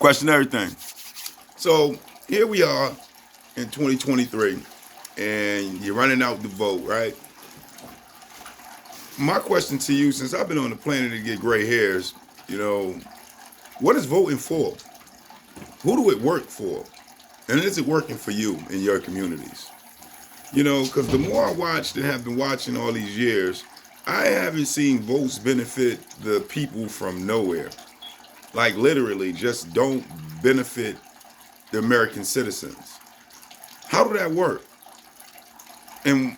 question everything. So here we are in 2023, and you're running out the vote, right? My question to you, since I've been on the planet to get gray hairs, you know, what is voting for? Who do it work for? And is it working for you in your communities? You know, because the more I watched and have been watching all these years, I haven't seen votes benefit the people from nowhere. Like literally just don't benefit the American citizens. How do that work? And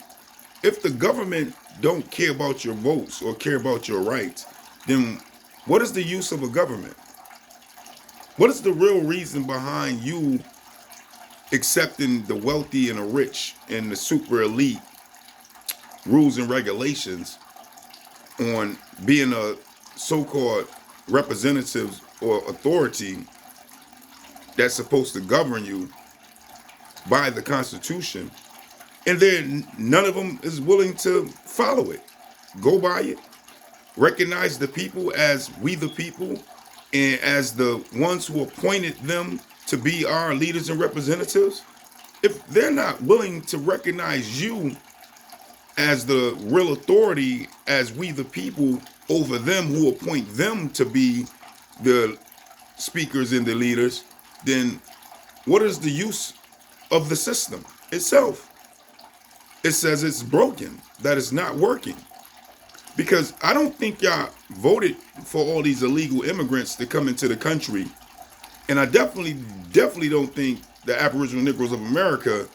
if the government don't care about your votes or care about your rights, then what is the use of a government? What is the real reason behind you accepting the wealthy and the rich and the super elite rules and regulations on being a so-called representative or authority that's supposed to govern you by the Constitution, and then none of them is willing to follow it, go by it, recognize the people as we the people, and as the ones who appointed them to be our leaders and representatives? If they're not willing to recognize you as the real authority, as we the people over them who appoint them to be the speakers and the leaders, then what is the use of the system itself? It says it's broken, that it's not working. Because I don't think y'all voted for all these illegal immigrants to come into the country. And I definitely don't think the Aboriginal Negroes of America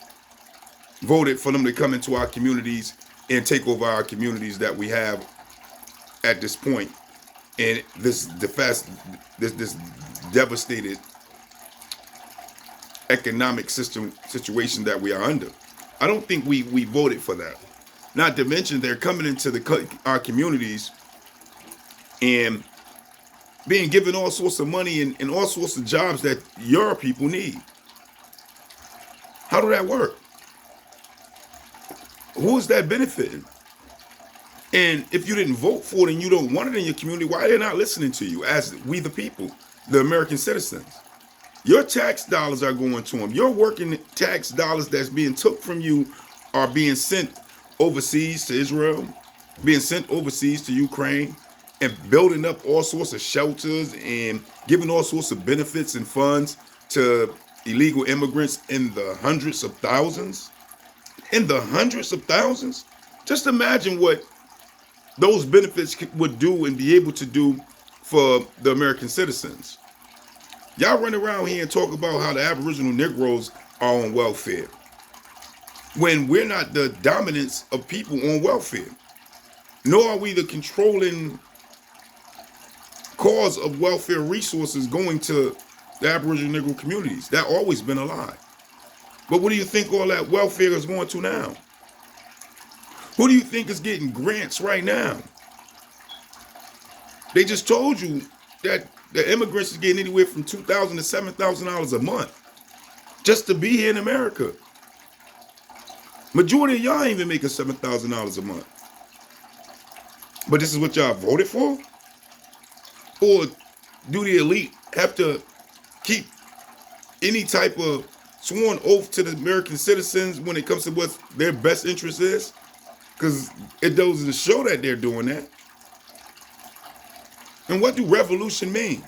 voted for them to come into our communities and take over our communities that we have at this point. And this devastated economic situation that we are under. I don't think we voted for that. Not to mention they're coming into our communities and being given all sorts of money and all sorts of jobs that your people need. How do that work? Who is that benefiting? And if you didn't vote for it and you don't want it in your community, why are they not listening to you as we the people, the American citizens? Your tax dollars are going to them. Your working tax dollars that's being took from you are being sent overseas to Israel, being sent overseas to Ukraine, and building up all sorts of shelters and giving all sorts of benefits and funds to illegal immigrants in the hundreds of thousands. In the hundreds of thousands. Just imagine what those benefits would do and be able to do for the American citizens. Y'all run around here and talk about how the Aboriginal Negroes are on welfare, when we're not the dominance of people on welfare, nor are we the controlling cause of welfare resources going to the Aboriginal Negro communities. That's always been a lie. But what do you think all that welfare is going to now? Who do you think is getting grants right now? They just told you that the immigrants is getting anywhere from $2,000 to $7,000 a month just to be here in America. Majority of y'all ain't even making $7,000 a month. But this is what y'all voted for? Or do the elite have to keep any type of sworn oath to the American citizens when it comes to what their best interest is? Because it goes to show that they're doing that. And what do revolution mean?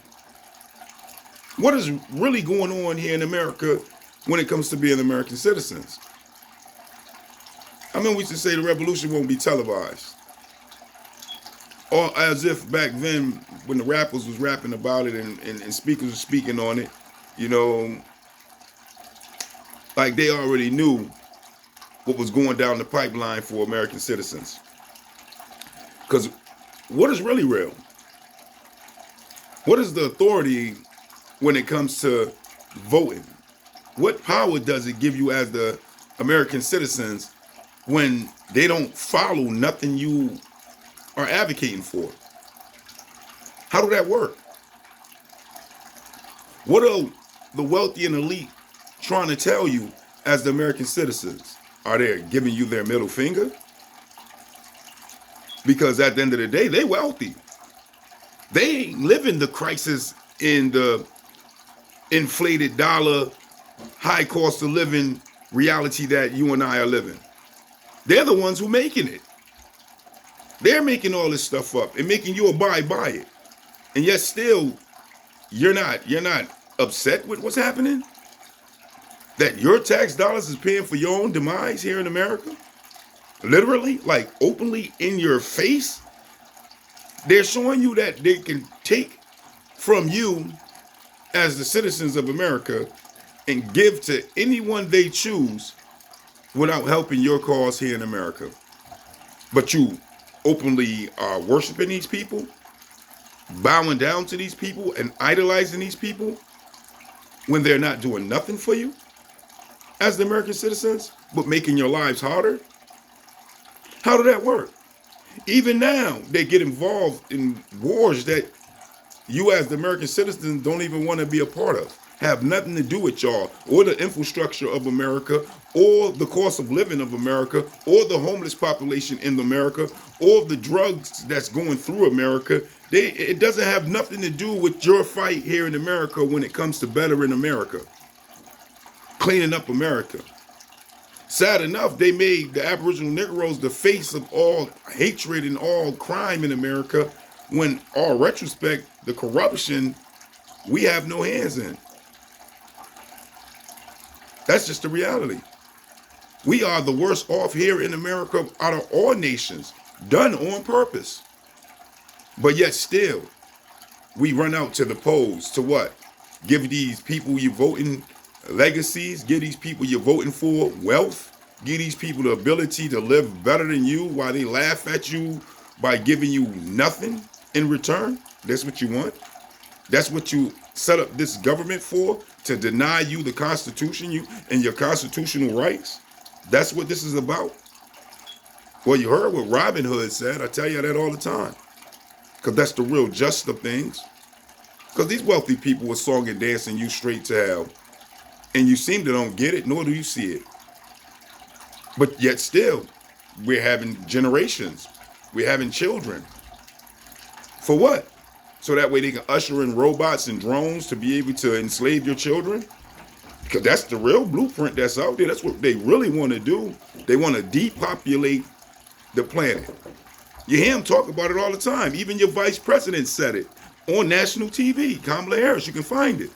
What is really going on here in America when it comes to being American citizens? I mean, we used to say the revolution won't be televised. Or as if back then, when the rappers was rapping about it and speakers were speaking on it, you know, like they already knew what was going down the pipeline for American citizens. Because what is really real? What is the authority when it comes to voting? What power does it give you as the American citizens when they don't follow nothing you are advocating for? How do that work? What are the wealthy and elite trying to tell you as the American citizens? Are they giving you their middle finger? Because at the end of the day, they wealthy. They ain't living the crisis in the inflated dollar, high cost of living reality that you and I are living. They're the ones who making it. They're making all this stuff up and making you abide by it. And yet still, you're not upset with what's happening? That your tax dollars is paying for your own demise here in America? Literally, like openly in your face? They're showing you that they can take from you as the citizens of America and give to anyone they choose without helping your cause here in America. But you openly are worshiping these people, bowing down to these people and idolizing these people when they're not doing nothing for you as the American citizens, but making your lives harder? How did that work? Even now, they get involved in wars that you as the American citizens don't even want to be a part of, have nothing to do with y'all, or the infrastructure of America, or the cost of living of America, or the homeless population in America, or the drugs that's going through America. It doesn't have nothing to do with your fight here in America when it comes to bettering America, cleaning up America. Sad enough, they made the Aboriginal Negroes the face of all hatred and all crime in America, when all retrospect, the corruption, we have no hands in. That's just the reality. We are the worst off here in America out of all nations, done on purpose. But yet still, we run out to the polls to what? Give these people you voting legacies, give these people you're voting for wealth, give these people the ability to live better than you while they laugh at you by giving you nothing in return. That's what you want. That's what you set up this government for, to deny you the Constitution, you and your constitutional rights. That's what this is about. Well, you heard what Robin Hood said. I tell you that all the time, because that's the real just of things. Because these wealthy people were song and dancing you straight to hell, and you seem to don't get it, nor do you see it. But yet still, we're having generations, we're having children. For what? So that way they can usher in robots and drones to be able to enslave your children? Because that's the real blueprint that's out there. That's what they really want to do. They want to depopulate the planet. You hear them talk about it all the time. Even your vice president said it on national TV. Kamala Harris, you can find it.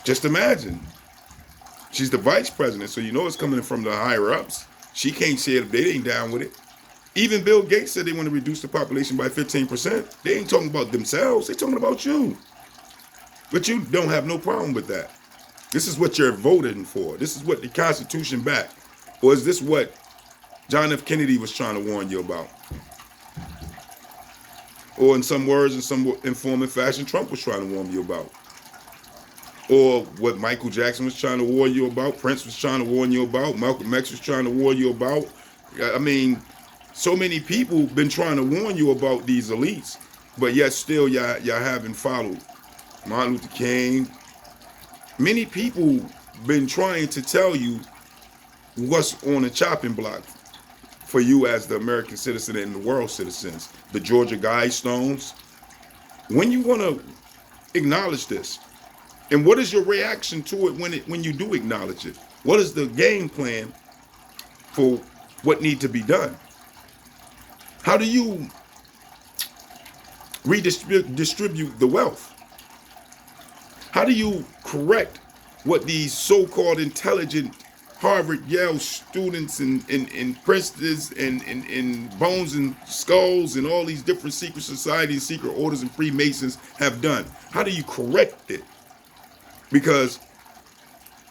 Just imagine. She's the vice president, so you know it's coming from the higher ups. She can't say it if they ain't down with it. Even Bill Gates said they want to reduce the population by 15%. They ain't talking about themselves. They're talking about you. But you don't have no problem with that. This is what you're voting for. This is what the Constitution backed. Or is this what John F. Kennedy was trying to warn you about? Or in some words, in some informing fashion, Trump was trying to warn you about? Or what Michael Jackson was trying to warn you about, Prince was trying to warn you about, Malcolm X was trying to warn you about. I mean, so many people been trying to warn you about these elites, but yet still y'all haven't followed. Martin Luther King. Many people been trying to tell you what's on the chopping block for you as the American citizen and the world citizens. The Georgia Guidestones. When you want to acknowledge this, and what is your reaction to it when you do acknowledge it? What is the game plan for what needs to be done? How do you redistribute the wealth? How do you correct what these so-called intelligent Harvard, Yale students and Princeton's and Bones and Skulls and all these different secret societies, secret orders, and Freemasons have done? How do you correct it? Because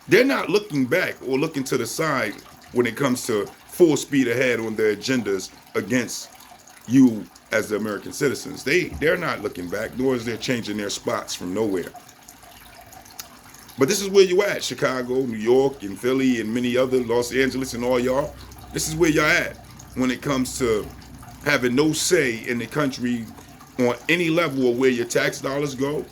they're not looking back or looking to the side when it comes to full speed ahead on their agendas against you as the American citizens. They're not looking back, nor is they changing their spots from nowhere. But this is where you at, Chicago, New York, and Philly, and many other, Los Angeles, and all y'all. This is where y'all at when it comes to having no say in the country on any level of where your tax dollars go,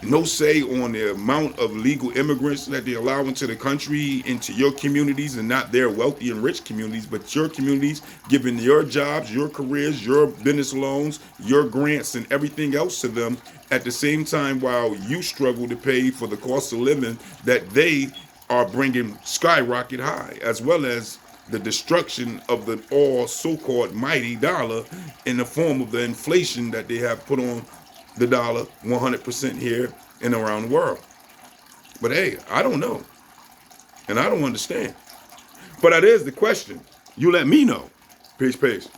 no say on the amount of legal immigrants that they allow into the country, into your communities, and not their wealthy and rich communities, but your communities, giving your jobs, your careers, your business loans, your grants, and everything else to them at the same time while you struggle to pay for the cost of living that they are bringing skyrocket high, as well as the destruction of the all so-called mighty dollar in the form of the inflation that they have put on the dollar 100% here and around the world. But hey, I don't know. And I don't understand. But that is the question. You let me know. Peace, peace.